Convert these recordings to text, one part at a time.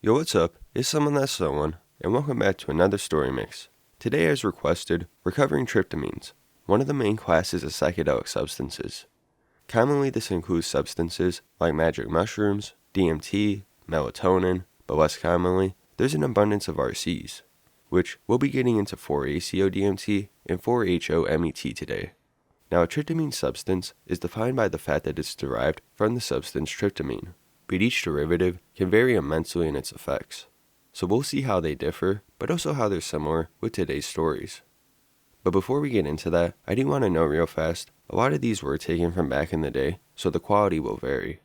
Yo, what's up? It's Someone That's Someone, and welcome back to another story mix. Today, as requested, we're covering tryptamines, one of the main classes of psychedelic substances. Commonly, this includes substances like magic mushrooms, DMT, melatonin, but less commonly, there's an abundance of RCs, which we'll be getting into 4-ACO-DMT and 4-HO-MET today. Now, a tryptamine substance is defined by the fact that it's derived from the substance tryptamine, but each derivative can vary immensely in its effects. So we'll see how they differ, but also how they're similar with today's stories. But before we get into that, I do want to note real fast, a lot of these were taken from back in the day, so the quality will vary.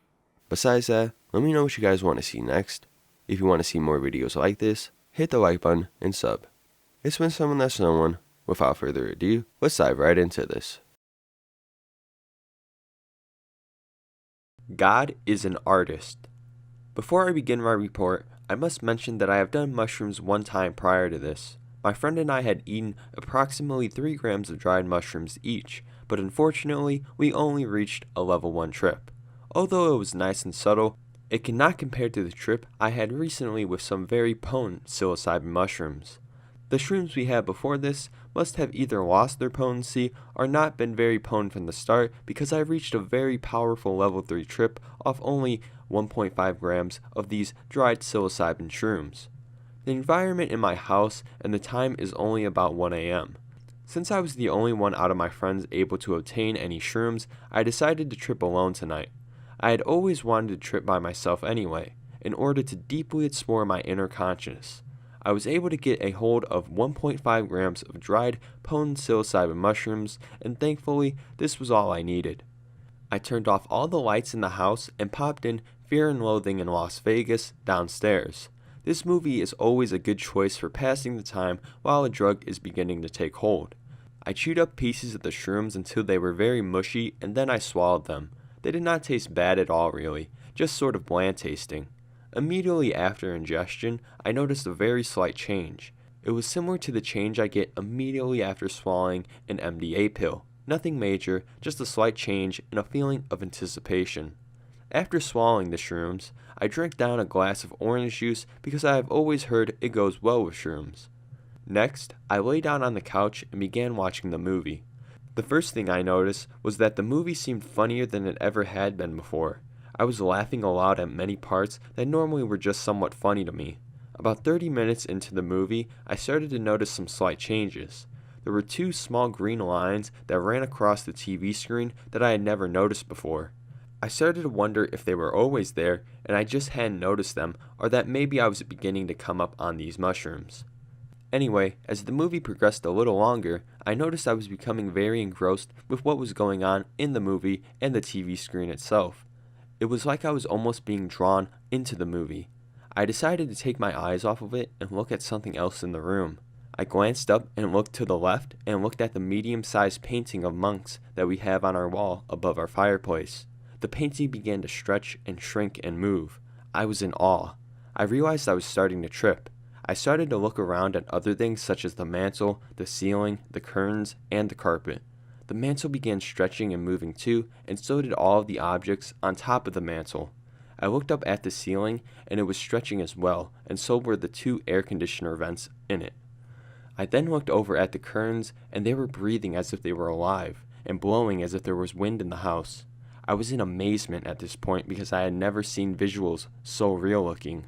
Besides that, let me know what you guys want to see next. If you want to see more videos like this, hit the like button and sub. It's been Someone That's Someone. Without further ado, let's dive right into this. God is an artist. Before I begin my report, I must mention that I have done mushrooms one time prior to this. My friend and I had eaten approximately 3 grams of dried mushrooms each, but unfortunately, we only reached a level 1 trip. Although it was nice and subtle, it cannot compare to the trip I had recently with some very potent psilocybin mushrooms. The shrooms we had before this must have either lost their potency or not been very potent from the start, because I reached a very powerful level 3 trip off only 1.5 grams of these dried psilocybin shrooms. The environment in my house and the time is only about 1 a.m. Since I was the only one out of my friends able to obtain any shrooms, I decided to trip alone tonight. I had always wanted to trip by myself anyway, in order to deeply explore my inner conscious. I was able to get a hold of 1.5 grams of dried potent psilocybin mushrooms, and thankfully, this was all I needed. I turned off all the lights in the house and popped in Fear and Loathing in Las Vegas downstairs. This movie is always a good choice for passing the time while a drug is beginning to take hold. I chewed up pieces of the shrooms until they were very mushy, and then I swallowed them. They did not taste bad at all really, just sort of bland tasting. Immediately after ingestion, I noticed a very slight change. It was similar to the change I get immediately after swallowing an MDA pill. Nothing major, just a slight change and a feeling of anticipation. After swallowing the shrooms, I drank down a glass of orange juice because I have always heard it goes well with shrooms. Next, I lay down on the couch and began watching the movie. The first thing I noticed was that the movie seemed funnier than it ever had been before. I was laughing aloud at many parts that normally were just somewhat funny to me. About 30 minutes into the movie, I started to notice some slight changes. There were 2 small green lines that ran across the TV screen that I had never noticed before. I started to wonder if they were always there and I just hadn't noticed them, or that maybe I was beginning to come up on these mushrooms. Anyway, as the movie progressed a little longer, I noticed I was becoming very engrossed with what was going on in the movie and the TV screen itself. It was like I was almost being drawn into the movie. I decided to take my eyes off of it and look at something else in the room. I glanced up and looked to the left and looked at the medium-sized painting of monks that we have on our wall above our fireplace. The painting began to stretch and shrink and move. I was in awe. I realized I was starting to trip. I started to look around at other things such as the mantle, the ceiling, the curtains, and the carpet. The mantle began stretching and moving too, and so did all of the objects on top of the mantle. I looked up at the ceiling, and it was stretching as well, and so were the 2 air conditioner vents in it. I then looked over at the curtains, and they were breathing as if they were alive, and blowing as if there was wind in the house. I was in amazement at this point because I had never seen visuals so real looking.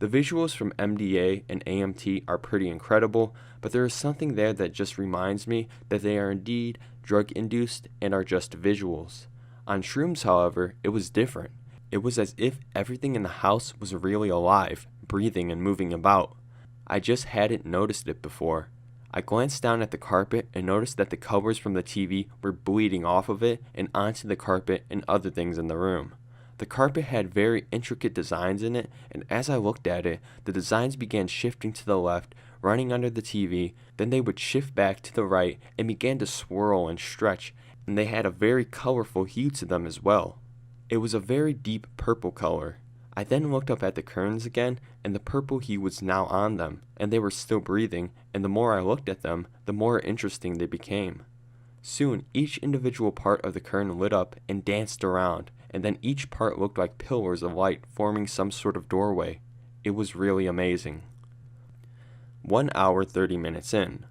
The visuals from MDA and AMT are pretty incredible, but there is something there that just reminds me that they are indeed drug-induced and are just visuals. On shrooms, however, it was different. It was as if everything in the house was really alive, breathing and moving about. I just hadn't noticed it before. I glanced down at the carpet and noticed that the covers from the TV were bleeding off of it and onto the carpet and other things in the room. The carpet had very intricate designs in it, and as I looked at it, the designs began shifting to the left, running under the TV, then they would shift back to the right and began to swirl and stretch, and they had a very colorful hue to them as well. It was a very deep purple color. I then looked up at the curtains again, and the purple hue was now on them, and they were still breathing, and the more I looked at them, the more interesting they became. Soon, each individual part of the curtain lit up and danced around, and then each part looked like pillars of light forming some sort of doorway. It was really amazing. 1 hour 30 minutes in.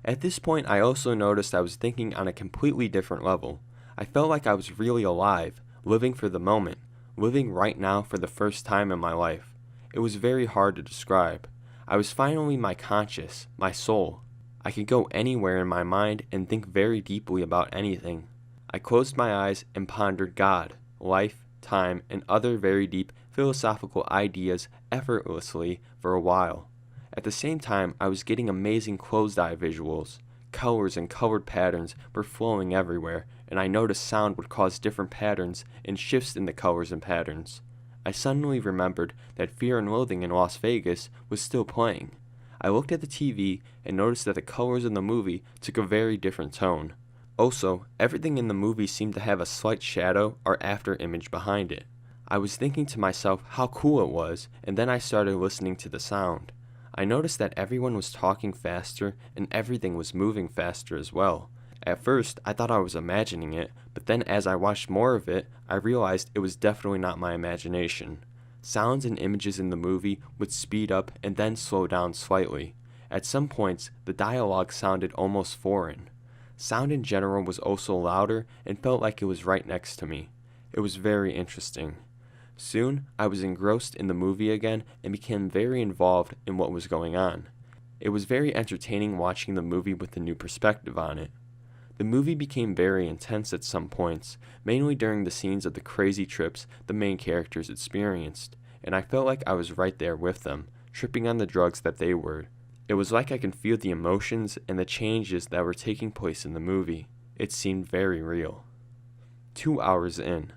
At this point, I also noticed I was thinking on a completely different level. I felt like I was really alive, living for the moment, living right now for the first time in my life. It was very hard to describe. I was finally my conscious, my soul. I could go anywhere in my mind and think very deeply about anything. I closed my eyes and pondered God, life, time, and other very deep philosophical ideas effortlessly for a while. At the same time, I was getting amazing closed-eye visuals. Colors and colored patterns were flowing everywhere, and I noticed sound would cause different patterns and shifts in the colors and patterns. I suddenly remembered that Fear and Loathing in Las Vegas was still playing. I looked at the TV and noticed that the colors in the movie took a very different tone. Also, everything in the movie seemed to have a slight shadow or after image behind it. I was thinking to myself how cool it was, and then I started listening to the sound. I noticed that everyone was talking faster and everything was moving faster as well. At first, I thought I was imagining it, but then as I watched more of it, I realized it was definitely not my imagination. Sounds and images in the movie would speed up and then slow down slightly. At some points, the dialogue sounded almost foreign. Sound in general was also louder and felt like it was right next to me. It was very interesting. Soon, I was engrossed in the movie again and became very involved in what was going on. It was very entertaining watching the movie with a new perspective on it. The movie became very intense at some points, mainly during the scenes of the crazy trips the main characters experienced, and I felt like I was right there with them, tripping on the drugs that they were. It was like I could feel the emotions and the changes that were taking place in the movie. It seemed very real. 2 hours in.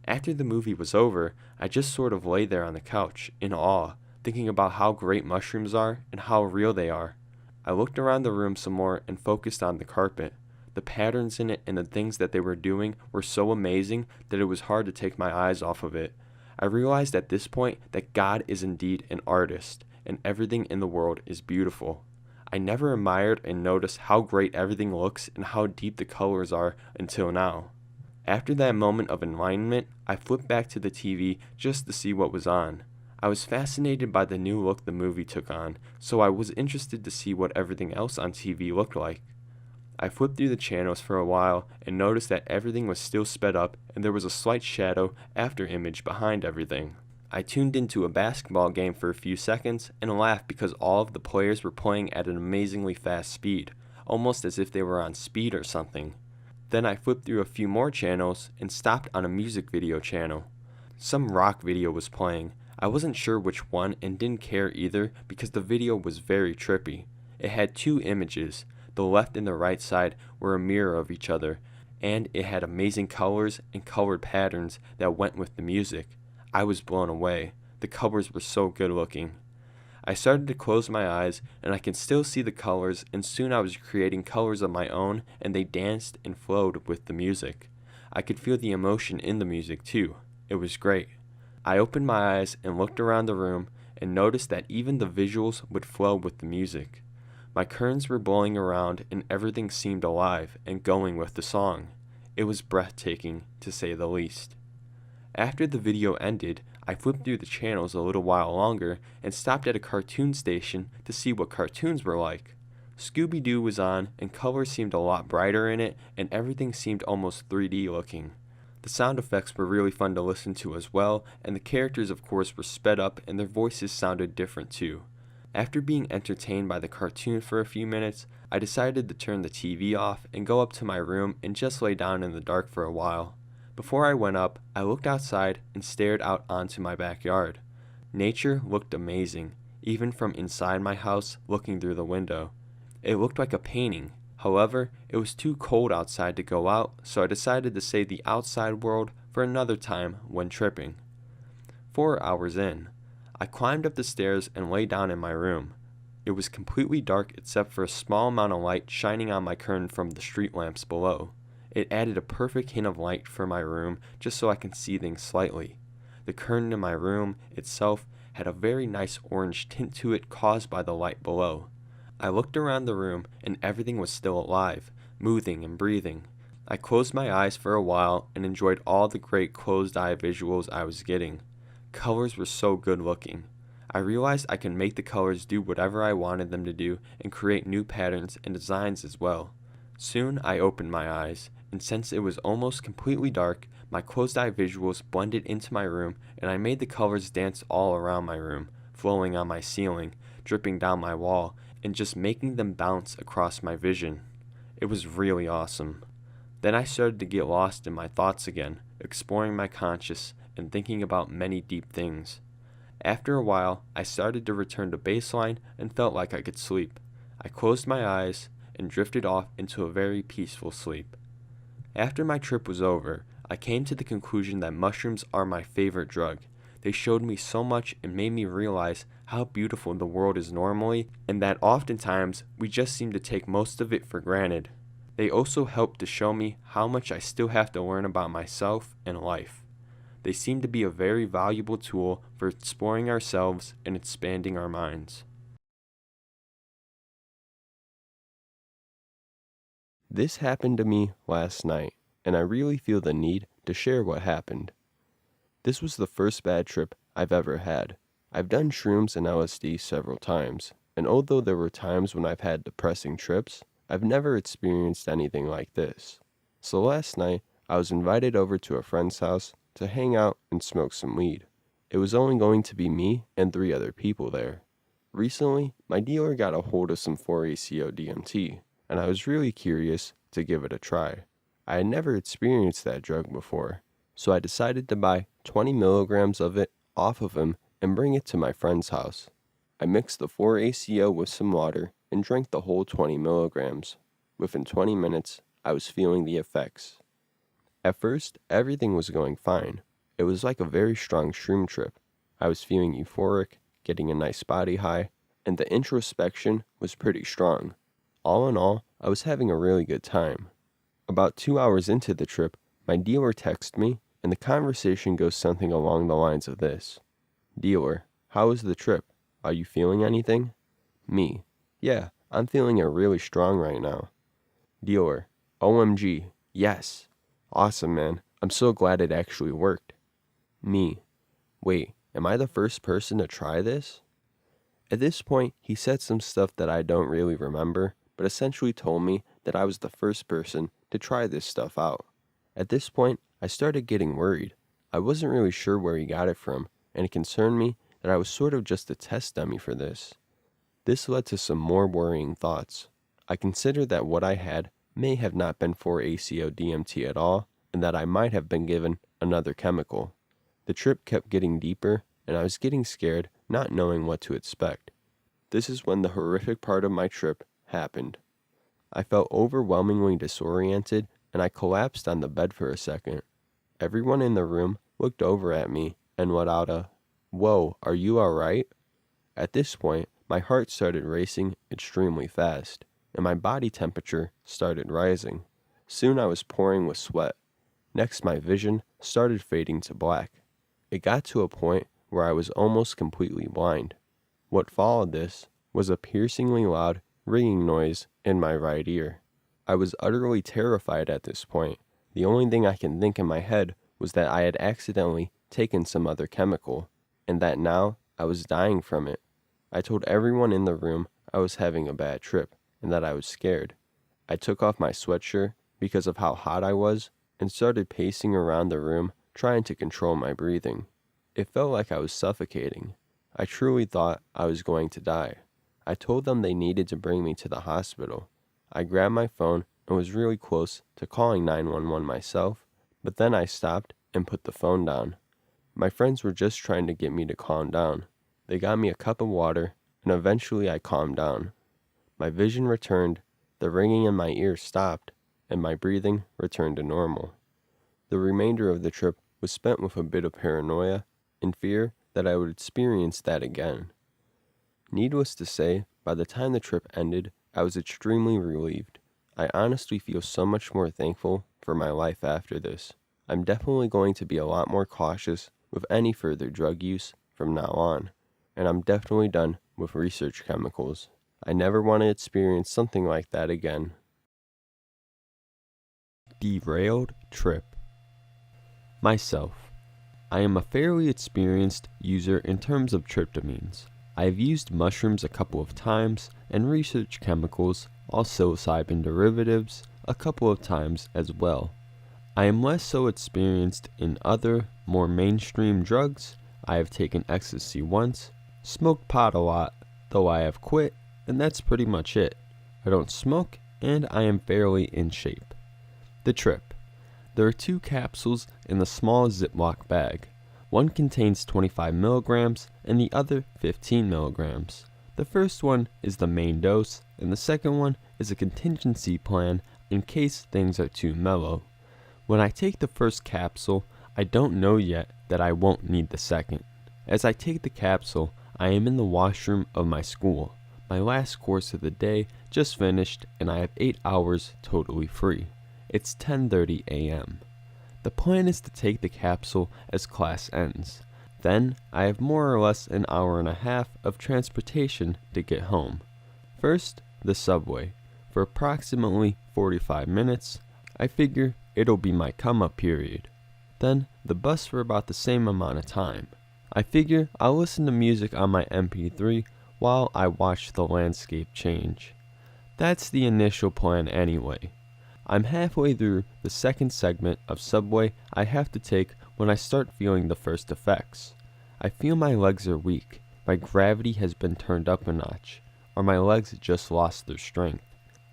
After the movie was over, I just sort of lay there on the couch, in awe, thinking about how great mushrooms are and how real they are. I looked around the room some more and focused on the carpet. The patterns in it and the things that they were doing were so amazing that it was hard to take my eyes off of it. I realized at this point that God is indeed an artist, and everything in the world is beautiful. I never admired and noticed how great everything looks and how deep the colors are until now. After that moment of enlightenment, I flipped back to the TV just to see what was on. I was fascinated by the new look the movie took on, so I was interested to see what everything else on TV looked like. I flipped through the channels for a while and noticed that everything was still sped up and there was a slight shadow after image behind everything. I tuned into a basketball game for a few seconds and laughed because all of the players were playing at an amazingly fast speed, almost as if they were on speed or something. Then I flipped through a few more channels and stopped on a music video channel. Some rock video was playing. I wasn't sure which one and didn't care either because the video was very trippy. It had two images. The left and the right side were a mirror of each other, and it had amazing colors and colored patterns that went with the music. I was blown away. The colors were so good looking. I started to close my eyes, and I could still see the colors, and soon I was creating colors of my own, and they danced and flowed with the music. I could feel the emotion in the music too. It was great. I opened my eyes and looked around the room, and noticed that even the visuals would flow with the music. My curtains were blowing around, and everything seemed alive and going with the song. It was breathtaking, to say the least. After the video ended, I flipped through the channels a little while longer and stopped at a cartoon station to see what cartoons were like. Scooby-Doo was on, and colors seemed a lot brighter in it, and everything seemed almost 3D looking. The sound effects were really fun to listen to as well, and the characters of course were sped up and their voices sounded different too. After being entertained by the cartoon for a few minutes, I decided to turn the TV off and go up to my room and just lay down in the dark for a while. Before I went up, I looked outside and stared out onto my backyard. Nature looked amazing, even from inside my house looking through the window. It looked like a painting. However, it was too cold outside to go out, so I decided to save the outside world for another time when tripping. 4 hours in, I climbed up the stairs and lay down in my room. It was completely dark except for a small amount of light shining on my curtain from the street lamps below. It added a perfect hint of light for my room just so I can see things slightly. The curtain in my room itself had a very nice orange tint to it caused by the light below. I looked around the room and everything was still alive, moving and breathing. I closed my eyes for a while and enjoyed all the great closed-eye visuals I was getting. Colors were so good looking. I realized I could make the colors do whatever I wanted them to do and create new patterns and designs as well. Soon I opened my eyes, and since it was almost completely dark, my closed-eye visuals blended into my room, and I made the colors dance all around my room, flowing on my ceiling, dripping down my wall, and just making them bounce across my vision. It was really awesome. Then I started to get lost in my thoughts again, exploring my conscious and thinking about many deep things. After a while, I started to return to baseline and felt like I could sleep. I closed my eyes and drifted off into a very peaceful sleep. After my trip was over, I came to the conclusion that mushrooms are my favorite drug. They showed me so much and made me realize how beautiful the world is normally, and that oftentimes we just seem to take most of it for granted. They also helped to show me how much I still have to learn about myself and life. They seem to be a very valuable tool for exploring ourselves and expanding our minds. This happened to me last night, and I really feel the need to share what happened. This was the first bad trip I've ever had. I've done shrooms and LSD several times, and although there were times when I've had depressing trips, I've never experienced anything like this. So last night, I was invited over to a friend's house to hang out and smoke some weed. It was only going to be me and 3 other people there. Recently, my dealer got a hold of some 4-ACO DMT, and I was really curious to give it a try. I had never experienced that drug before, so I decided to buy 20 milligrams of it off of him and bring it to my friend's house. I mixed the 4-ACO with some water and drank the whole 20 milligrams. Within 20 minutes, I was feeling the effects. At first, everything was going fine. It was like a very strong shroom trip. I was feeling euphoric, getting a nice body high, and the introspection was pretty strong. All in all, I was having a really good time. About 2 hours into the trip, my dealer texted me, and the conversation goes something along the lines of this. Dealer, how was the trip? Are you feeling anything? Me, yeah, I'm feeling it really strong right now. Dealer, OMG, yes. Awesome, man. I'm so glad it actually worked. Me, wait, am I the first person to try this? At this point, he said some stuff that I don't really remember, but essentially told me that I was the first person to try this stuff out. At this point, I started getting worried. I wasn't really sure where he got it from, and it concerned me that I was sort of just a test dummy for this. This led to some more worrying thoughts. I considered that what I had may have not been 4-ACO DMT at all, and that I might have been given another chemical. The trip kept getting deeper, and I was getting scared, not knowing what to expect. This is when the horrific part of my trip happened. I felt overwhelmingly disoriented, and I collapsed on the bed for a second. Everyone in the room looked over at me and let out a, "Whoa, are you alright?" At this point, my heart started racing extremely fast, and my body temperature started rising. Soon I was pouring with sweat. Next, my vision started fading to black. It got to a point where I was almost completely blind. What followed this was a piercingly loud ringing noise in my right ear. I was utterly terrified at this point. The only thing I can think in my head was that I had accidentally taken some other chemical, and that now I was dying from it. I told everyone in the room I was having a bad trip, and that I was scared. I took off my sweatshirt because of how hot I was, and started pacing around the room trying to control my breathing. It felt like I was suffocating. I truly thought I was going to die. I told them they needed to bring me to the hospital. I grabbed my phone and was really close to calling 911 myself, but then I stopped and put the phone down. My friends were just trying to get me to calm down. They got me a cup of water, and eventually I calmed down. My vision returned, the ringing in my ears stopped, and my breathing returned to normal. The remainder of the trip was spent with a bit of paranoia and fear that I would experience that again. Needless to say, by the time the trip ended, I was extremely relieved. I honestly feel so much more thankful for my life after this. I'm definitely going to be a lot more cautious with any further drug use from now on, and I'm definitely done with research chemicals. I never want to experience something like that again. Derailed trip. Myself. I am a fairly experienced user in terms of tryptamines. I have used mushrooms a couple of times and researched chemicals, all psilocybin derivatives, a couple of times as well. I am less so experienced in other, more mainstream drugs. I have taken ecstasy once, smoked pot a lot, though I have quit, and that's pretty much it. I don't smoke, and I am fairly in shape. The trip. There are 2 capsules in the small Ziploc bag. One contains 25 milligrams and the other 15 milligrams. The first one is the main dose, and the second one is a contingency plan in case things are too mellow. When I take the first capsule, I don't know yet that I won't need the second. As I take the capsule, I am in the washroom of my school. My last course of the day just finished, and I have 8 hours totally free. It's 10:30 a.m. The plan is to take the capsule as class ends. Then, I have more or less an hour and a half of transportation to get home. First, the subway. For approximately 45 minutes, I figure it'll be my come-up period. Then, the bus for about the same amount of time. I figure I'll listen to music on my MP3 while I watch the landscape change. That's the initial plan anyway. I'm halfway through the second segment of subway I have to take when I start feeling the first effects. I feel my legs are weak, my gravity has been turned up a notch, or my legs just lost their strength.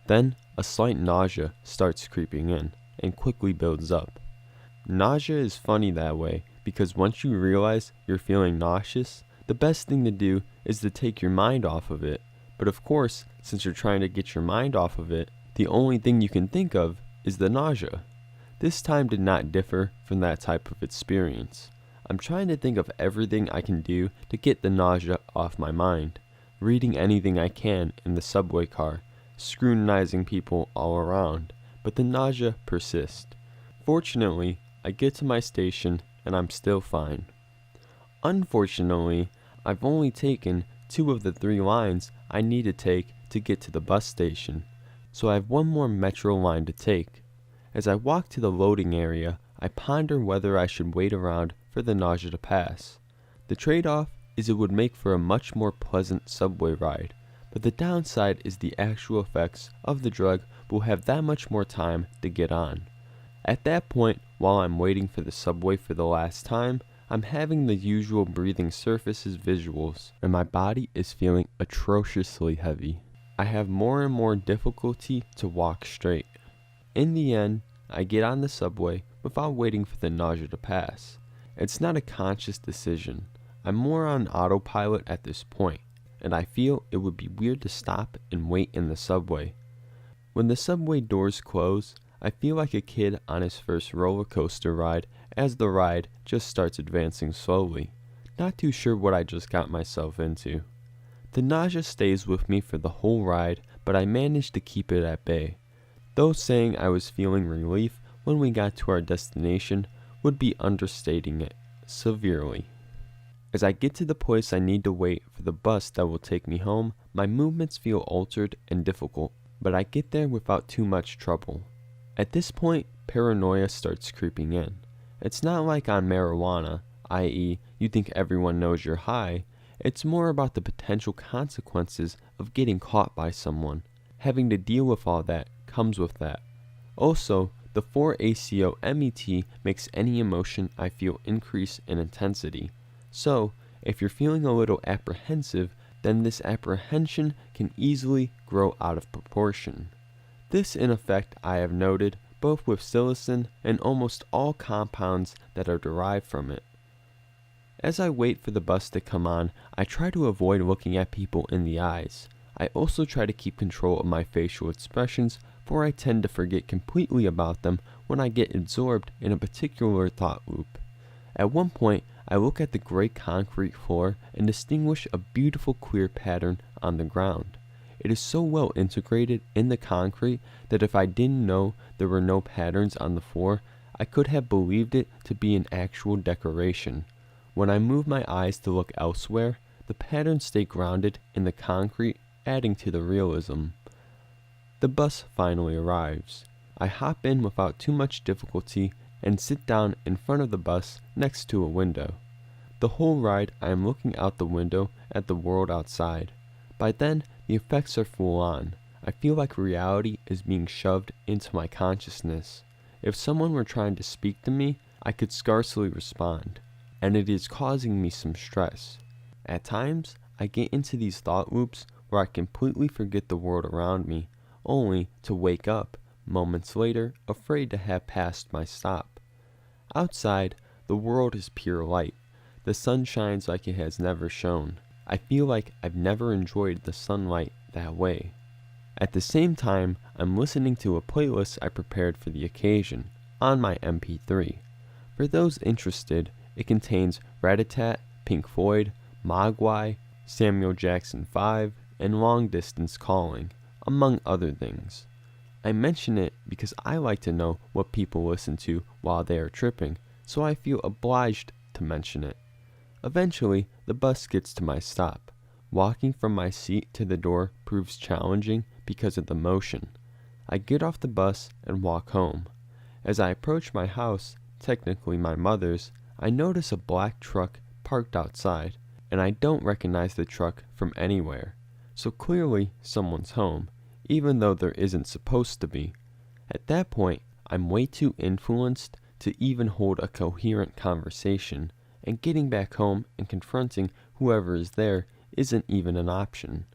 Then a slight nausea starts creeping in and quickly builds up. Nausea is funny that way because once you realize you're feeling nauseous, the best thing to do is to take your mind off of it. But of course, since you're trying to get your mind off of it, the only thing you can think of is the nausea. This time did not differ from that type of experience. I'm trying to think of everything I can do to get the nausea off my mind, reading anything I can in the subway car, scrutinizing people all around, but the nausea persists. Fortunately, I get to my station and I'm still fine. Unfortunately, I've only taken 2 of the 3 lines I need to take to get to the bus station, so I have 1 more metro line to take. As I walk to the loading area, I ponder whether I should wait around for the nausea to pass. The trade-off is it would make for a much more pleasant subway ride, but the downside is the actual effects of the drug will have that much more time to get on. At that point, while I'm waiting for the subway for the last time, I'm having the usual breathing surfaces visuals, and my body is feeling atrociously heavy. I have more and more difficulty to walk straight. In the end, I get on the subway without waiting for the nausea to pass. It's not a conscious decision. I'm more on autopilot at this point, and I feel it would be weird to stop and wait in the subway. When the subway doors close, I feel like a kid on his first roller coaster ride as the ride just starts advancing slowly. Not too sure what I just got myself into. The nausea stays with me for the whole ride, but I managed to keep it at bay. Though saying I was feeling relief when we got to our destination would be understating it severely. As I get to the place I need to wait for the bus that will take me home, my movements feel altered and difficult, but I get there without too much trouble. At this point, paranoia starts creeping in. It's not like on marijuana, i.e., you think everyone knows you're high. It's more about the potential consequences of getting caught by someone. Having to deal with all that comes with that. Also, the 4-ACO-MET makes any emotion I feel increase in intensity. So, if you're feeling a little apprehensive, then this apprehension can easily grow out of proportion. This in effect I have noted both with psilocin and almost all compounds that are derived from it. As I wait for the bus to come on, I try to avoid looking at people in the eyes. I also try to keep control of my facial expressions, for I tend to forget completely about them when I get absorbed in a particular thought loop. At one point, I look at the gray concrete floor and distinguish a beautiful queer pattern on the ground. It is so well integrated in the concrete that if I didn't know there were no patterns on the floor, I could have believed it to be an actual decoration. When I move my eyes to look elsewhere, the patterns stay grounded in the concrete, adding to the realism. The bus finally arrives. I hop in without too much difficulty and sit down in front of the bus next to a window. The whole ride I am looking out the window at the world outside. By then, the effects are full on. I feel like reality is being shoved into my consciousness. If someone were trying to speak to me, I could scarcely respond, and it is causing me some stress. At times, I get into these thought loops where I completely forget the world around me, only to wake up, moments later, afraid to have passed my stop. Outside, the world is pure light. The sun shines like it has never shone. I feel like I've never enjoyed the sunlight that way. At the same time, I'm listening to a playlist I prepared for the occasion, on my MP3. For those interested, it contains Rat-a-tat, Pink Floyd, Mogwai, Samuel Jackson 5, and Long Distance Calling, among other things. I mention it because I like to know what people listen to while they are tripping, so I feel obliged to mention it. Eventually, the bus gets to my stop. Walking from my seat to the door proves challenging because of the motion. I get off the bus and walk home. As I approach my house, technically my mother's, I notice a black truck parked outside, and I don't recognize the truck from anywhere. So clearly someone's home, even though there isn't supposed to be. At that point, I'm way too influenced to even hold a coherent conversation, and getting back home and confronting whoever is there isn't even an option.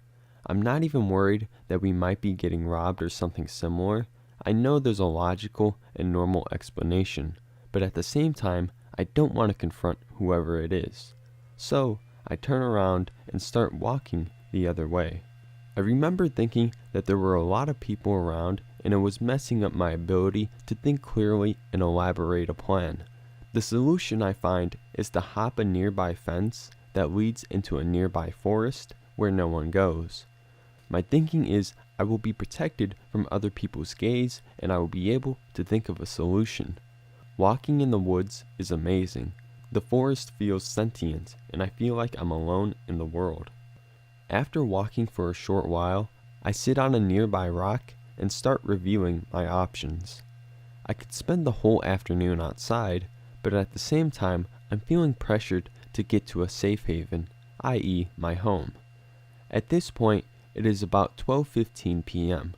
I'm not even worried that we might be getting robbed or something similar. I know there's a logical and normal explanation, but at the same time, I don't want to confront whoever it is. So, I turn around and start walking the other way. I remember thinking that there were a lot of people around and it was messing up my ability to think clearly and elaborate a plan. The solution I find is to hop a nearby fence that leads into a nearby forest where no one goes. My thinking is I will be protected from other people's gaze and I will be able to think of a solution. Walking in the woods is amazing. The forest feels sentient and I feel like I'm alone in the world. After walking for a short while, I sit on a nearby rock and start reviewing my options. I could spend the whole afternoon outside, but at the same time I'm feeling pressured to get to a safe haven, i.e. my home. At this point, it is about 12:15 p.m.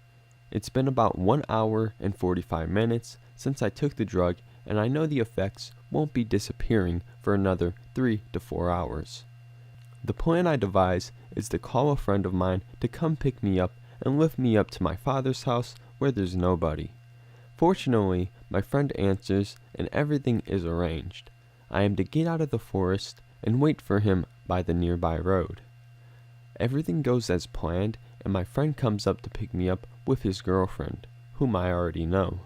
It's been about 1 hour and 45 minutes since I took the drug, and I know the effects won't be disappearing for another 3 to 4 hours. The plan I devise is to call a friend of mine to come pick me up and lift me up to my father's house where there's nobody. Fortunately, my friend answers and everything is arranged. I am to get out of the forest and wait for him by the nearby road. Everything goes as planned, and my friend comes up to pick me up with his girlfriend, whom I already know.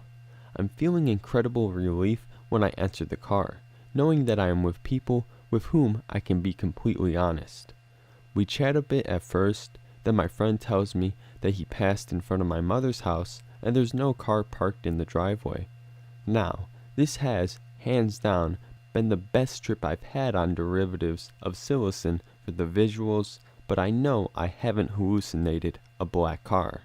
I'm feeling incredible relief when I enter the car, knowing that I am with people with whom I can be completely honest. We chat a bit at first, then my friend tells me that he passed in front of my mother's house and there's no car parked in the driveway. Now, this has, hands down, been the best trip I've had on derivatives of psilocin for the visuals, but I know I haven't hallucinated a black car.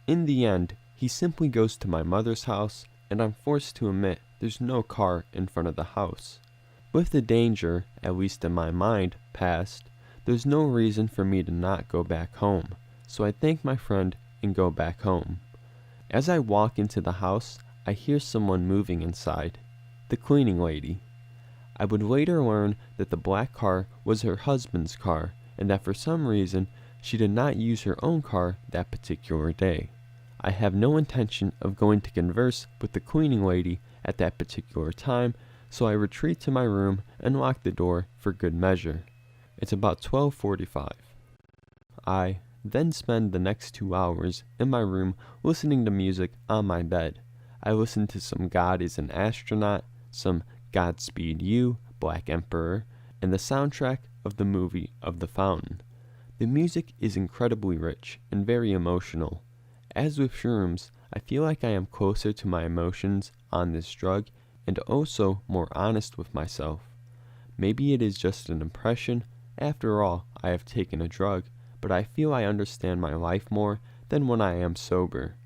In the end, he simply goes to my mother's house, and I'm forced to admit there's no car in front of the house. With the danger, at least in my mind, past, there's no reason for me to not go back home, so I thank my friend and go back home. As I walk into the house, I hear someone moving inside. The cleaning lady. I would later learn that the black car was her husband's car, and that for some reason she did not use her own car that particular day. I have no intention of going to converse with the cleaning lady at that particular time, so I retreat to my room and lock the door for good measure. It's about 12:45. I then spend the next 2 hours in my room listening to music on my bed. I listen to some God is an Astronaut, some Godspeed You, Black Emperor, and the soundtrack of the movie of The Fountain. The music is incredibly rich and very emotional. As with shrooms, I feel like I am closer to my emotions on this drug and also more honest with myself. Maybe it is just an impression. After all, I have taken a drug, but I feel I understand my life more than when I am sober.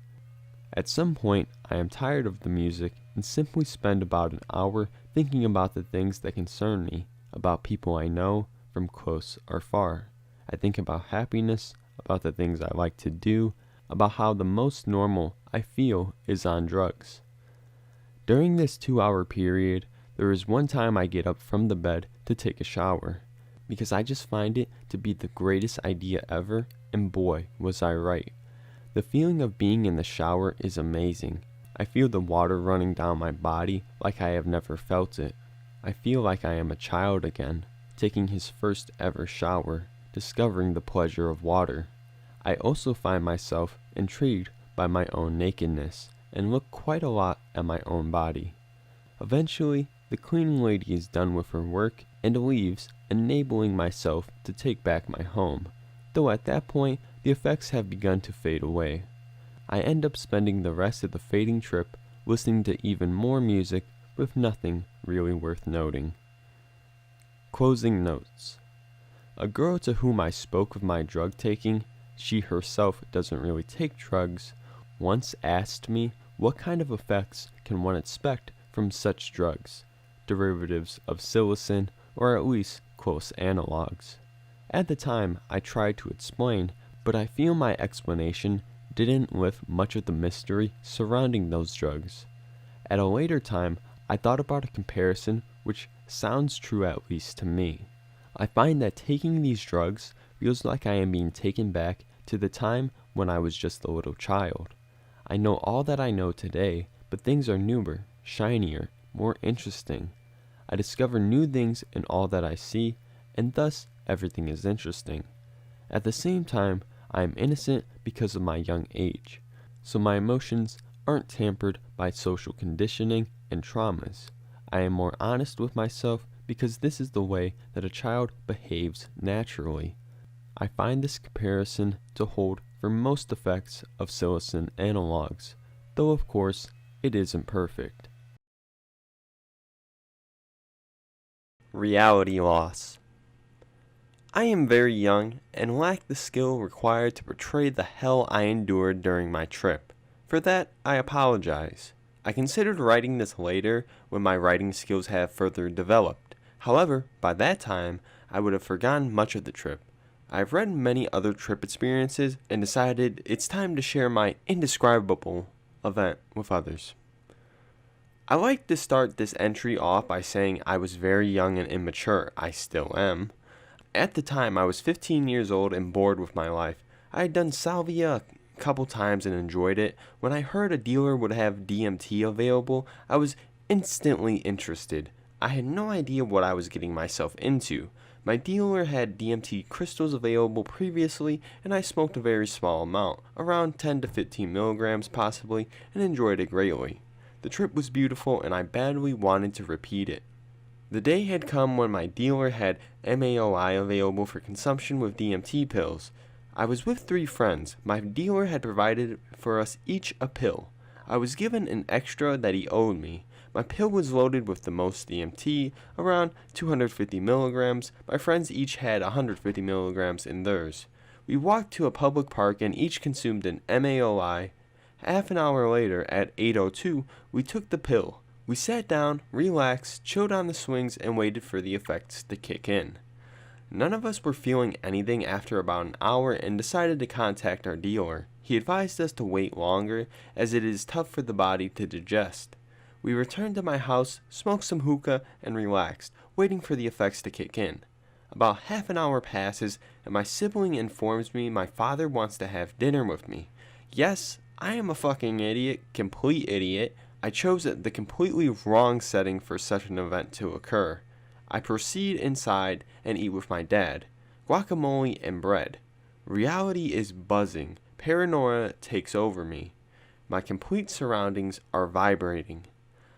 At some point, I am tired of the music and simply spend about an hour thinking about the things that concern me, about people I know, from close or far. I think about happiness, about the things I like to do, about how the most normal I feel is on drugs. During this 2-hour period, there is one time I get up from the bed to take a shower, because I just find it to be the greatest idea ever, and boy, was I right. The feeling of being in the shower is amazing. I feel the water running down my body like I have never felt it. I feel like I am a child again, taking his first ever shower, discovering the pleasure of water. I also find myself intrigued by my own nakedness, and look quite a lot at my own body. Eventually, the cleaning lady is done with her work and leaves, enabling myself to take back my home, though at that point, the effects have begun to fade away. I end up spending the rest of the fading trip listening to even more music with nothing really worth noting. Closing notes. A girl to whom I spoke of my drug taking, she herself doesn't really take drugs, once asked me what kind of effects can one expect from such drugs, derivatives of psilocin, or at least close analogs. At the time, I tried to explain, but I feel my explanation didn't lift much of the mystery surrounding those drugs. At a later time, I thought about a comparison which sounds true at least to me. I find that taking these drugs feels like I am being taken back to the time when I was just a little child. I know all that I know today, but things are newer, shinier, more interesting. I discover new things in all that I see, and thus everything is interesting. At the same time, I am innocent because of my young age, so my emotions aren't tampered by social conditioning and traumas. I am more honest with myself because this is the way that a child behaves naturally. I find this comparison to hold for most effects of psilocin analogs, though of course it isn't perfect. Reality loss. I am very young and lack the skill required to portray the hell I endured during my trip. For that, I apologize. I considered writing this later when my writing skills have further developed. However, by that time, I would have forgotten much of the trip. I've read many other trip experiences and decided it's time to share my indescribable event with others. I like to start this entry off by saying I was very young and immature. I still am. At the time, I was 15 years old and bored with my life. I had done salvia a couple times and enjoyed it. When I heard a dealer would have DMT available, I was instantly interested. I had no idea what I was getting myself into. My dealer had DMT crystals available previously, and I smoked a very small amount, around 10 to 15 milligrams possibly, and enjoyed it greatly. The trip was beautiful, and I badly wanted to repeat it. The day had come when my dealer had MAOI available for consumption with DMT pills. I was with 3 friends. My dealer had provided for us each a pill. I was given an extra that he owed me. My pill was loaded with the most DMT, around 250 milligrams. My friends each had 150 milligrams in theirs. We walked to a public park and each consumed an MAOI. Half an hour later, at 8:02, we took the pill. We sat down, relaxed, chilled on the swings, and waited for the effects to kick in. None of us were feeling anything after about an hour and decided to contact our dealer. He advised us to wait longer, as it is tough for the body to digest. We returned to my house, smoked some hookah, and relaxed, waiting for the effects to kick in. About half an hour passes, and my sibling informs me my father wants to have dinner with me. Yes, I am a fucking idiot, complete idiot. I chose the completely wrong setting for such an event to occur. I proceed inside and eat with my dad. Guacamole and bread. Reality is buzzing. Paranoia takes over me. My complete surroundings are vibrating.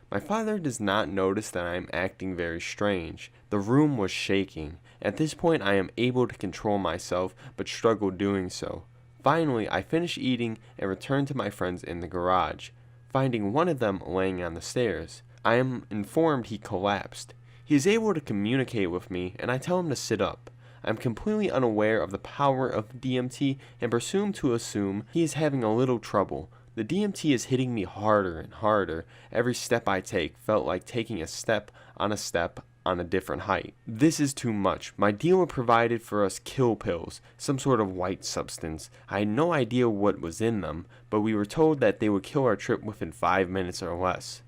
My father does not notice that I am acting very strange. The room was shaking. At this point I am able to control myself, but struggle doing so. Finally, I finish eating and return to my friends in the garage, finding one of them laying on the stairs. I am informed he collapsed. He is able to communicate with me, and I tell him to sit up. I am completely unaware of the power of DMT and presume to assume he is having a little trouble. The DMT is hitting me harder and harder. Every step I take felt like taking a step on a different height. This is too much. My dealer provided for us kill pills, some sort of white substance. I had no idea what was in them, but we were told that they would kill our trip within 5 minutes or less.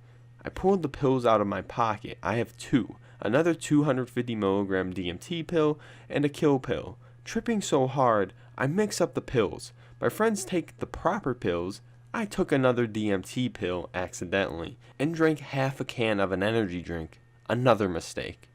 I pulled the pills out of my pocket. I have two. Another 250 milligram DMT pill and a kill pill. Tripping so hard, I mix up the pills. My friends take the proper pills. I took another DMT pill accidentally and drank half a can of an energy drink. Another mistake.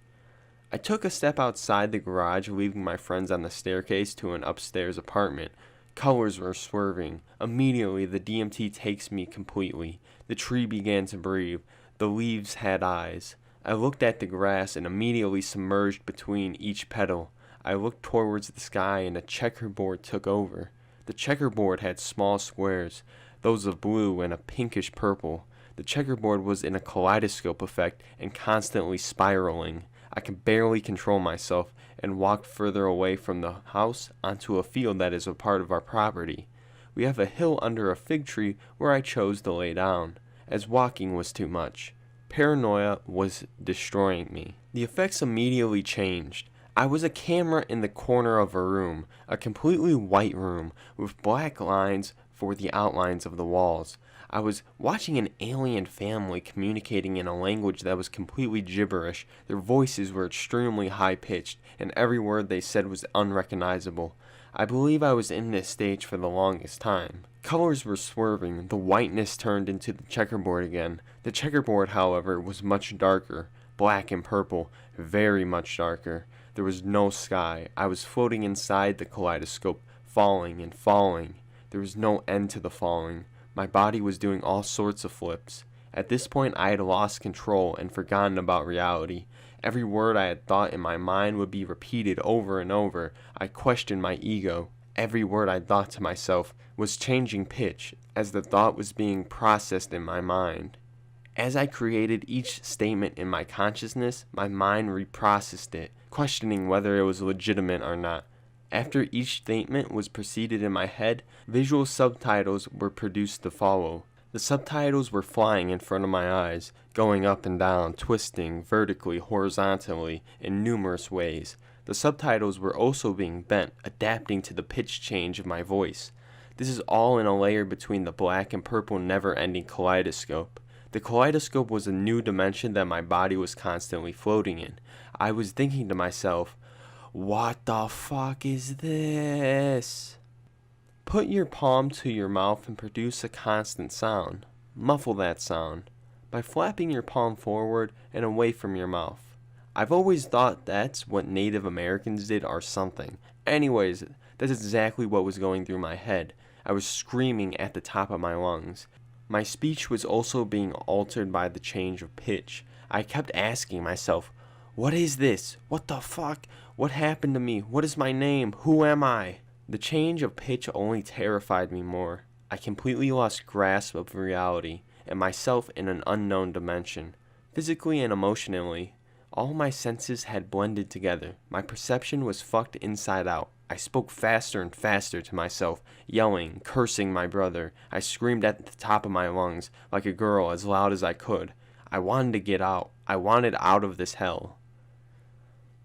I took a step outside the garage, leaving my friends on the staircase to an upstairs apartment. Colors were swerving. Immediately, the DMT takes me completely. The tree began to breathe. The leaves had eyes. I looked at the grass and immediately submerged between each petal. I looked towards the sky and a checkerboard took over. The checkerboard had small squares, those of blue and a pinkish purple. The checkerboard was in a kaleidoscope effect and constantly spiraling. I could barely control myself and walked further away from the house onto a field that is a part of our property. We have a hill under a fig tree where I chose to lay down, as walking was too much. Paranoia was destroying me. The effects immediately changed. I was a camera in the corner of a room, a completely white room, with black lines for the outlines of the walls. I was watching an alien family communicating in a language that was completely gibberish. Their voices were extremely high-pitched, and every word they said was unrecognizable. I believe I was in this stage for the longest time. Colors were swerving. The whiteness turned into the checkerboard again. The checkerboard, however, was much darker, black and purple, very much darker. There was no sky. I was floating inside the kaleidoscope, falling and falling. There was no end to the falling. My body was doing all sorts of flips. At this point, I had lost control and forgotten about reality. Every word I had thought in my mind would be repeated over and over. I questioned my ego. Every word I thought to myself was changing pitch as the thought was being processed in my mind. As I created each statement in my consciousness, my mind reprocessed it, questioning whether it was legitimate or not. After each statement was preceded in my head, visual subtitles were produced to follow. The subtitles were flying in front of my eyes, going up and down, twisting, vertically, horizontally, in numerous ways. The subtitles were also being bent, adapting to the pitch change of my voice. This is all in a layer between the black and purple never-ending kaleidoscope. The kaleidoscope was a new dimension that my body was constantly floating in. I was thinking to myself, what the fuck is this? Put your palm to your mouth and produce a constant sound. Muffle that sound by flapping your palm forward and away from your mouth. I've always thought that's what Native Americans did or something. Anyways, that's exactly what was going through my head. I was screaming at the top of my lungs. My speech was also being altered by the change of pitch. I kept asking myself, what is this? What the fuck? What happened to me? What is my name? Who am I? The change of pitch only terrified me more. I completely lost grasp of reality and myself in an unknown dimension. Physically and emotionally, all my senses had blended together. My perception was fucked inside out. I spoke faster and faster to myself, yelling, cursing my brother. I screamed at the top of my lungs, like a girl, as loud as I could. I wanted to get out. I wanted out of this hell.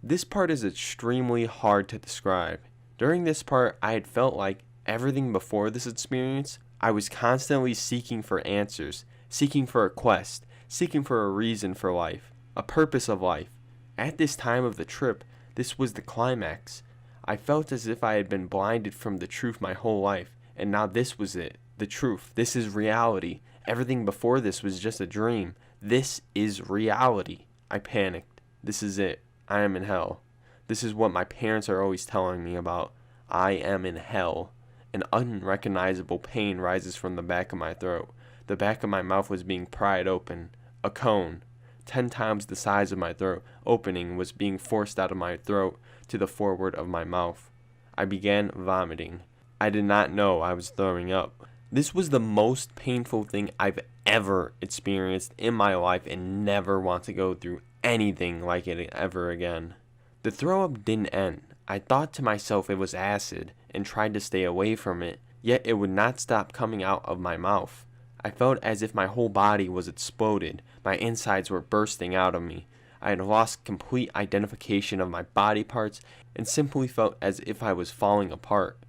This part is extremely hard to describe. During this part, I had felt like everything before this experience, I was constantly seeking for answers, seeking for a quest, seeking for a reason for life, a purpose of life. At this time of the trip, this was the climax. I felt as if I had been blinded from the truth my whole life, and now this was it, the truth. This is reality. Everything before this was just a dream. This is reality. I panicked. This is it. I am in hell. This is what my parents are always telling me about. I am in hell. An unrecognizable pain rises from the back of my throat. The back of my mouth was being pried open. A cone, 10 times the size of my throat, opening was being forced out of my throat to the forward of my mouth. I began vomiting. I did not know I was throwing up. This was the most painful thing I've ever experienced in my life and never want to go through anything like it ever again. The throw up didn't end. I thought to myself it was acid and tried to stay away from it. yet it would not stop coming out of my mouth. I felt as if my whole body was exploded. My insides were bursting out of me. I had lost complete identification of my body parts and simply felt as if I was falling apart.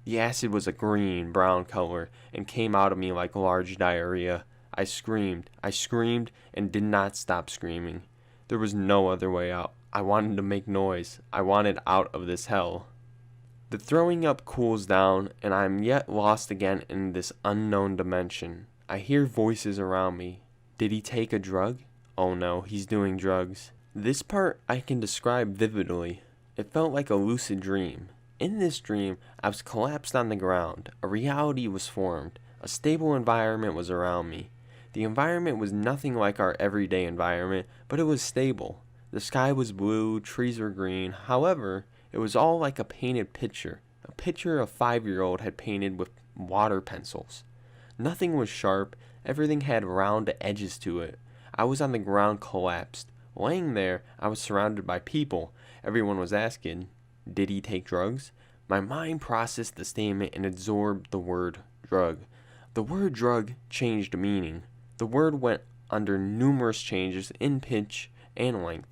The acid was a green-brown color and came out of me like large diarrhea. I screamed, and did not stop screaming. There was no other way out. I wanted to make noise. I wanted out of this hell. The throwing up cools down, and I am yet lost again in this unknown dimension. I hear voices around me. Did he take a drug? Oh no, he's doing drugs. This part I can describe vividly. It felt like a lucid dream. In this dream, I was collapsed on the ground. A reality was formed. A stable environment was around me. The environment was nothing like our everyday environment, but it was stable. The sky was blue, trees were green. However, it was all like a painted picture. A picture a 5-year-old had painted with water pencils. Nothing was sharp. Everything had round edges to it. I was on the ground collapsed. Laying there, I was surrounded by people. Everyone was asking, did he take drugs? My mind processed the statement and absorbed the word drug. The word drug changed meaning. The word went under numerous changes in pitch and length.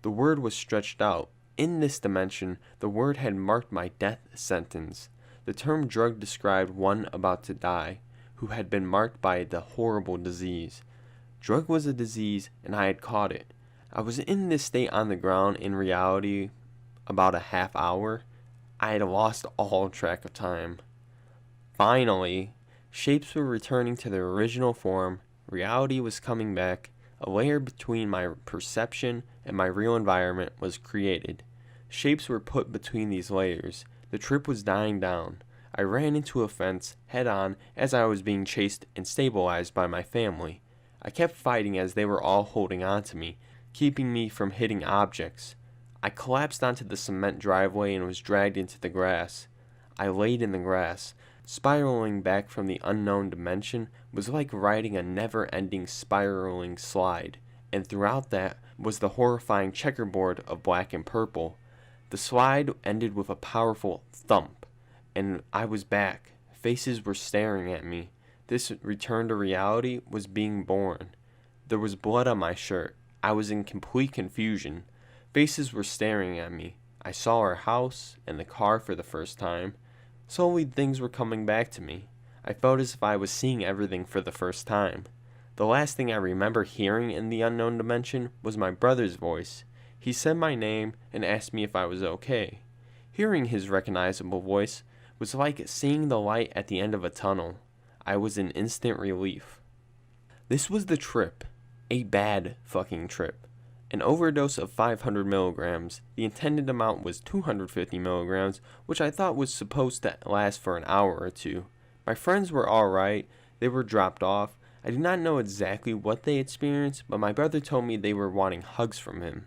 The word was stretched out. In this dimension, the word had marked my death sentence. The term drug described one about to die, who had been marked by the horrible disease. Drug was a disease, and I had caught it. I was in this state on the ground in reality about a half hour. I had lost all track of time. Finally, shapes were returning to their original form. Reality was coming back. A layer between my perception and my real environment was created. Shapes were put between these layers. The trip was dying down. I ran into a fence head-on as I was being chased and stabilized by my family. I kept fighting as they were all holding on to me, keeping me from hitting objects. I collapsed onto the cement driveway and was dragged into the grass. I laid in the grass. Spiraling back from the unknown dimension was like riding a never-ending spiraling slide, and throughout that was the horrifying checkerboard of black and purple. The slide ended with a powerful thump, and I was back. Faces were staring at me. This return to reality was being born. There was blood on my shirt. I was in complete confusion. Faces were staring at me. I saw our house and the car for the first time. Slowly things were coming back to me. I felt as if I was seeing everything for the first time. The last thing I remember hearing in the unknown dimension was my brother's voice. He said my name and asked me if I was okay. Hearing his recognizable voice was like seeing the light at the end of a tunnel. I was in instant relief. This was the trip. A bad fucking trip. An overdose of 500 milligrams. The intended amount was 250 milligrams, which I thought was supposed to last for an hour or two. My friends were alright. They were dropped off. I do not know exactly what they experienced, but my brother told me they were wanting hugs from him.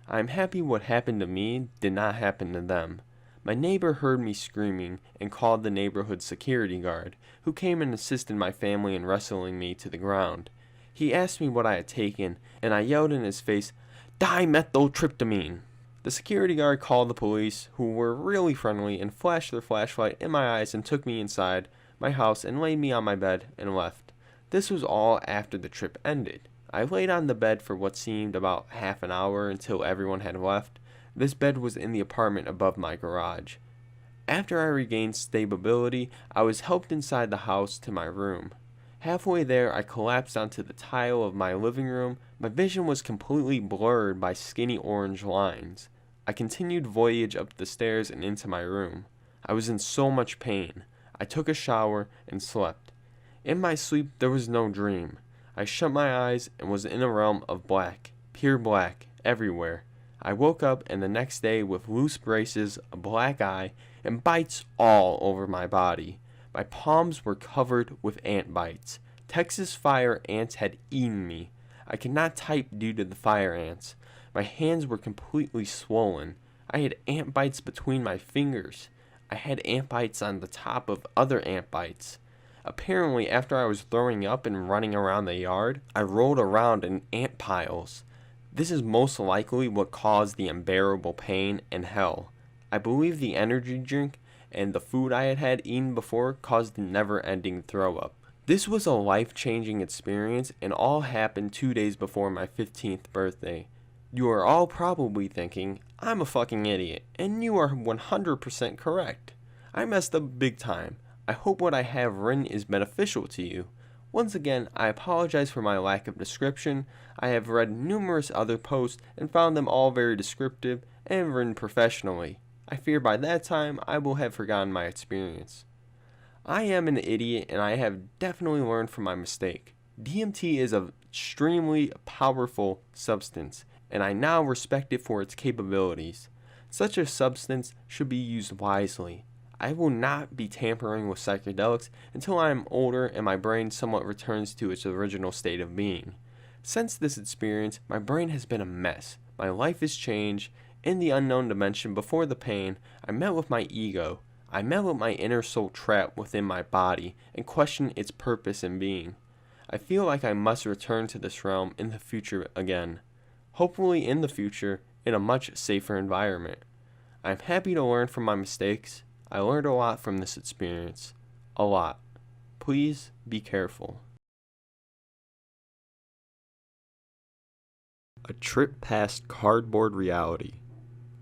I am happy what happened to me did not happen to them. My neighbor heard me screaming and called the neighborhood security guard, who came and assisted my family in wrestling me to the ground. He asked me what I had taken, and I yelled in his face, "Dimethyltryptamine!" The security guard called the police, who were really friendly, and flashed their flashlight in my eyes and took me inside my house and laid me on my bed and left. This was all after the trip ended. I laid on the bed for what seemed about half an hour until everyone had left. This bed was in the apartment above my garage. After I regained stability, I was helped inside the house to my room. Halfway there, I collapsed onto the tile of my living room. My vision was completely blurred by skinny orange lines. I continued voyage up the stairs and into my room. I was in so much pain. I took a shower and slept. In my sleep, there was no dream. I shut my eyes and was in a realm of black, pure black, everywhere. I woke up and the next day with loose braces, a black eye, and bites all over my body. My palms were covered with ant bites. Texas fire ants had eaten me. I could not type due to the fire ants. My hands were completely swollen. I had ant bites between my fingers. I had ant bites on the top of other ant bites. Apparently, after I was throwing up and running around the yard, I rolled around in ant piles. This is most likely what caused the unbearable pain and hell. I believe the energy drink and the food I had eaten before caused a never-ending throw-up. This was a life-changing experience, and all happened 2 days before my 15th birthday. You are all probably thinking, I'm a fucking idiot, and you are 100% correct. I messed up big time. I hope what I have written is beneficial to you. Once again, I apologize for my lack of description. I have read numerous other posts and found them all very descriptive and written professionally. I fear by that time I will have forgotten my experience. I am an idiot, and I have definitely learned from my mistake. DMT is an extremely powerful substance, and I now respect it for its capabilities. Such a substance should be used wisely. I will not be tampering with psychedelics until I am older and my brain somewhat returns to its original state of being. Since this experience, my brain has been a mess. My life has changed. In the unknown dimension before the pain, I met with my ego. I met with my inner soul trapped within my body and questioned its purpose in being. I feel like I must return to this realm in the future again. Hopefully in the future, in a much safer environment. I am happy to learn from my mistakes. I learned a lot from this experience. A lot. Please be careful. A trip past cardboard reality.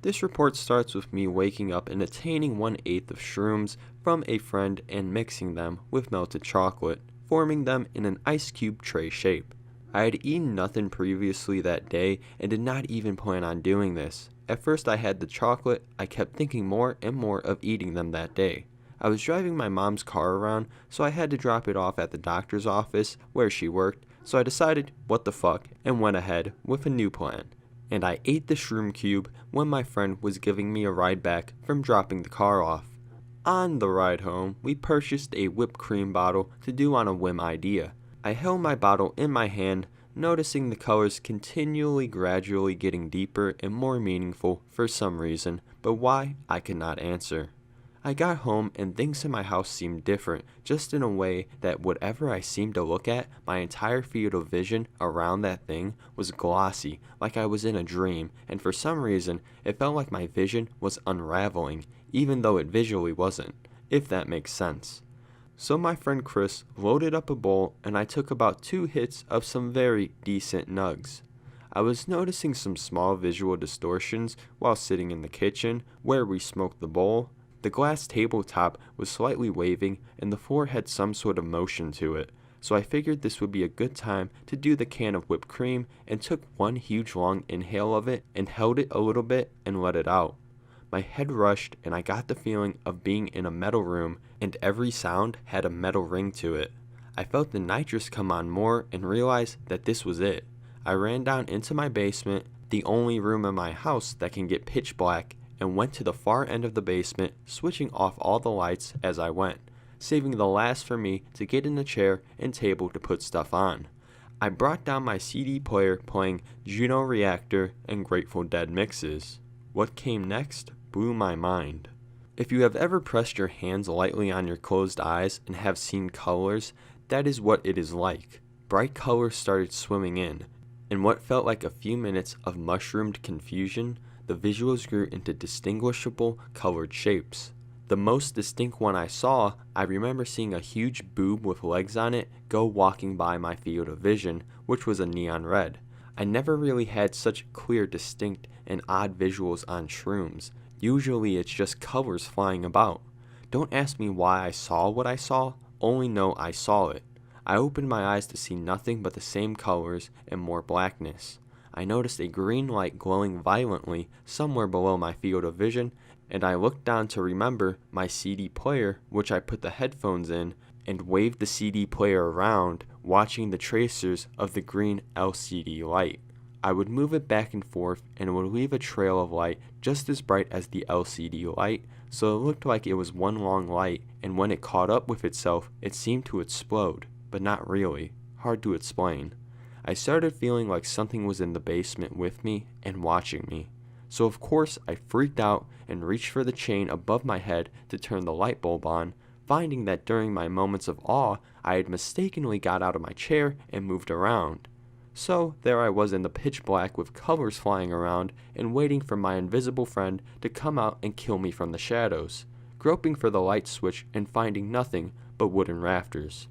This report starts with me waking up and attaining 1/8 of shrooms from a friend and mixing them with melted chocolate, forming them in an ice cube tray shape. I had eaten nothing previously that day and did not even plan on doing this. At first I had the chocolate, I kept thinking more and more of eating them that day. I was driving my mom's car around, so I had to drop it off at the doctor's office where she worked, so I decided, what the fuck, and went ahead with a new plan. And I ate the shroom cube when my friend was giving me a ride back from dropping the car off. On the ride home, we purchased a whipped cream bottle to do on a whim idea. I held my bottle in my hand, noticing the colors continually gradually getting deeper and more meaningful for some reason, but why, I could not answer. I got home and things in my house seemed different, just in a way that whatever I seemed to look at, my entire field of vision around that thing was glossy, like I was in a dream, and for some reason, it felt like my vision was unraveling, even though it visually wasn't, if that makes sense. So my friend Chris loaded up a bowl and I took about 2 hits of some very decent nugs. I was noticing some small visual distortions while sitting in the kitchen where we smoked the bowl. The glass tabletop was slightly waving and the floor had some sort of motion to it, so I figured this would be a good time to do the can of whipped cream and took one huge long inhale of it and held it a little bit and let it out. My head rushed and I got the feeling of being in a metal room and every sound had a metal ring to it. I felt the nitrous come on more and realized that this was it. I ran down into my basement, the only room in my house that can get pitch black, and went to the far end of the basement, switching off all the lights as I went, saving the last for me to get in a chair and table to put stuff on. I brought down my CD player playing Juno Reactor and Grateful Dead mixes. What came next blew my mind. If you have ever pressed your hands lightly on your closed eyes and have seen colors, that is what it is like. Bright colors started swimming in. In what felt like a few minutes of mushroomed confusion, the visuals grew into distinguishable colored shapes. The most distinct one I saw, I remember seeing a huge boob with legs on it go walking by my field of vision, which was a neon red. I never really had such clear, distinct, and odd visuals on shrooms. Usually it's just colors flying about. Don't ask me why I saw what I saw, only know I saw it. I opened my eyes to see nothing but the same colors and more blackness. I noticed a green light glowing violently somewhere below my field of vision, and I looked down to remember my CD player, which I put the headphones in, and waved the CD player around, watching the tracers of the green LCD light. I would move it back and forth, and it would leave a trail of light just as bright as the LCD light, so it looked like it was one long light, and when it caught up with itself, it seemed to explode, but not really. Hard to explain. I started feeling like something was in the basement with me and watching me. So of course I freaked out and reached for the chain above my head to turn the light bulb on, finding that during my moments of awe, I had mistakenly got out of my chair and moved around. So there I was in the pitch black with colors flying around and waiting for my invisible friend to come out and kill me from the shadows. groping for the light switch and finding nothing but wooden rafters.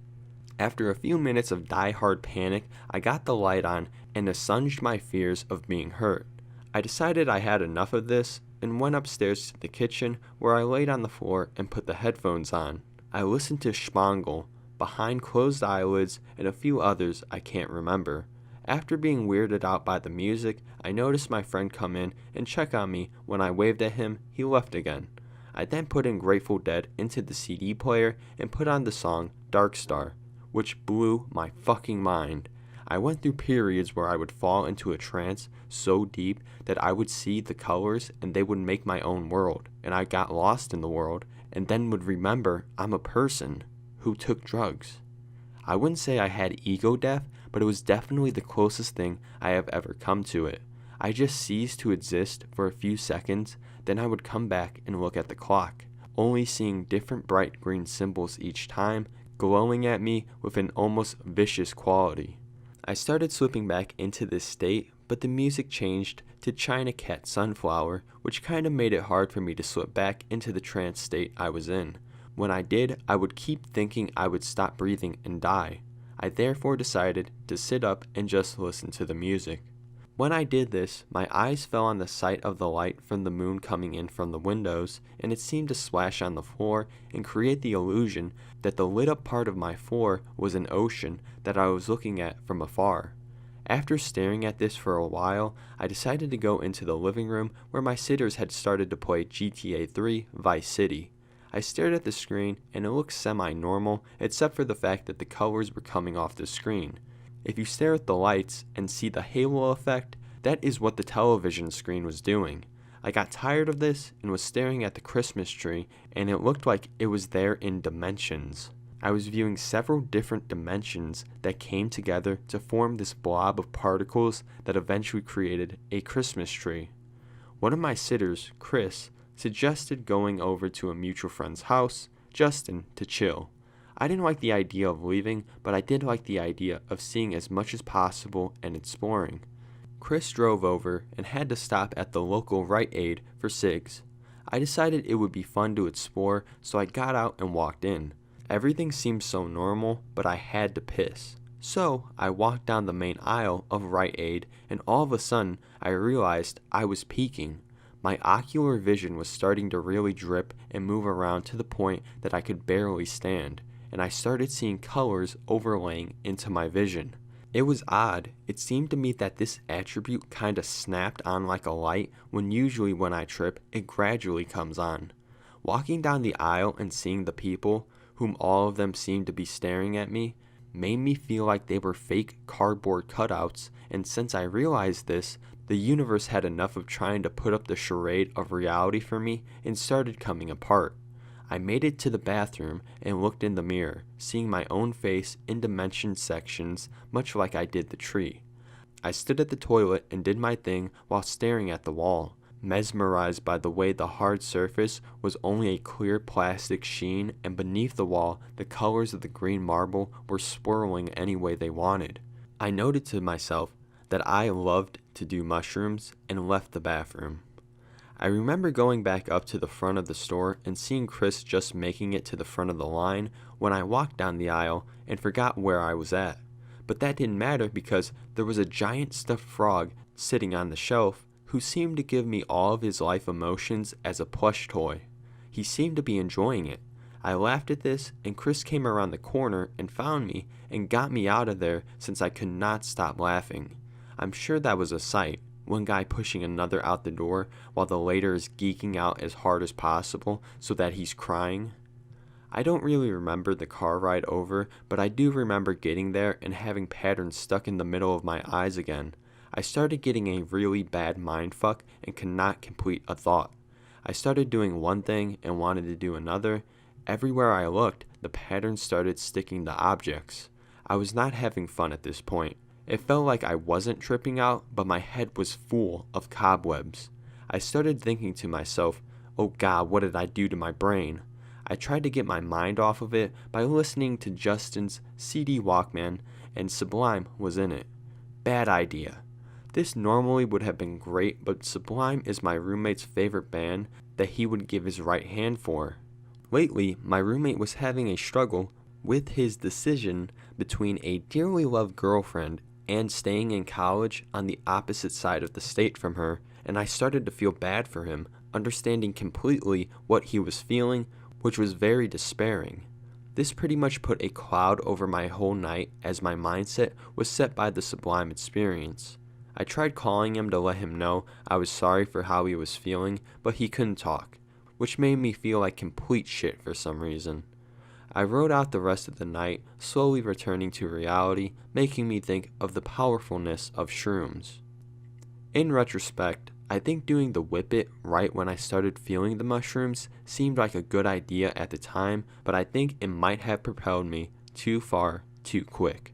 After a few minutes of die-hard panic, I got the light on and assuaged my fears of being hurt. I decided I had enough of this and went upstairs to the kitchen, where I laid on the floor and put the headphones on. I listened to Schmongel, Behind Closed Eyelids, and a few others I can't remember. After being weirded out by the music, I noticed my friend come in and check on me. When I waved at him, he left again. I then put in Grateful Dead into the CD player and put on the song Dark Star, which blew my fucking mind. I went through periods where I would fall into a trance so deep that I would see the colors and they would make my own world, and I got lost in the world and then would remember I'm a person who took drugs. I wouldn't say I had ego death, but it was definitely the closest thing I have ever come to it. I just ceased to exist for a few seconds, then I would come back and look at the clock, only seeing different bright green symbols each time, glowing at me with an almost vicious quality. I started slipping back into this state, but the music changed to China Cat Sunflower, which kinda made it hard for me to slip back into the trance state I was in. When I did, I would keep thinking I would stop breathing and die. I therefore decided to sit up and just listen to the music. When I did this, my eyes fell on the sight of the light from the moon coming in from the windows, and it seemed to splash on the floor and create the illusion that the lit up part of my floor was an ocean that I was looking at from afar. After staring at this for a while, I decided to go into the living room where my sitters had started to play GTA 3 Vice City. I stared at the screen and it looked semi-normal except for the fact that the colors were coming off the screen. If you stare at the lights and see the halo effect, that is what the television screen was doing. I got tired of this and was staring at the Christmas tree, and it looked like it was there in dimensions. I was viewing several different dimensions that came together to form this blob of particles that eventually created a Christmas tree. One of my sitters, Chris, suggested going over to a mutual friend's house, Justin, to chill. I didn't like the idea of leaving, but I did like the idea of seeing as much as possible and exploring. Chris drove over and had to stop at the local Rite Aid for cigs. I decided it would be fun to explore, so I got out and walked in. Everything seemed so normal, but I had to piss. So I walked down the main aisle of Rite Aid, and all of a sudden I realized I was peeking. My ocular vision was starting to really drip and move around to the point that I could barely stand, and I started seeing colors overlaying into my vision. It was odd. It seemed to me that this attribute kinda snapped on like a light when usually when I trip, it gradually comes on. Walking down the aisle and seeing the people, whom all of them seemed to be staring at me, made me feel like they were fake cardboard cutouts, and since I realized this, the universe had enough of trying to put up the charade of reality for me and started coming apart. I made it to the bathroom and looked in the mirror, seeing my own face in dimension sections, much like I did the tree. I stood at the toilet and did my thing while staring at the wall, mesmerized by the way the hard surface was only a clear plastic sheen, and beneath the wall, the colors of the green marble were swirling any way they wanted. I noted to myself that I loved to do mushrooms and left the bathroom. I remember going back up to the front of the store and seeing Chris just making it to the front of the line when I walked down the aisle and forgot where I was at. But that didn't matter because there was a giant stuffed frog sitting on the shelf who seemed to give me all of his life emotions as a plush toy. He seemed to be enjoying it. I laughed at this, and Chris came around the corner and found me and got me out of there since I could not stop laughing. I'm sure that was a sight. One guy pushing another out the door while the later is geeking out as hard as possible so that he's crying. I don't really remember the car ride over, but I do remember getting there and having patterns stuck in the middle of my eyes again. I started getting a really bad mindfuck and could not complete a thought. I started doing one thing and wanted to do another. Everywhere I looked, the patterns started sticking to objects. I was not having fun at this point. It felt like I wasn't tripping out, but my head was full of cobwebs. I started thinking to myself, oh God, what did I do to my brain? I tried to get my mind off of it by listening to Justin's CD Walkman, and Sublime was in it. Bad idea. This normally would have been great, but Sublime is my roommate's favorite band that he would give his right hand for. Lately, my roommate was having a struggle with his decision between a dearly loved girlfriend and staying in college on the opposite side of the state from her, and I started to feel bad for him, understanding completely what he was feeling, which was very despairing. This pretty much put a cloud over my whole night as my mindset was set by the sublime experience. I tried calling him to let him know I was sorry for how he was feeling, but he couldn't talk, which made me feel like complete shit for some reason. I rode out the rest of the night, slowly returning to reality, making me think of the powerfulness of shrooms. In retrospect, I think doing the whip it right when I started feeling the mushrooms seemed like a good idea at the time, but I think it might have propelled me too far too quick.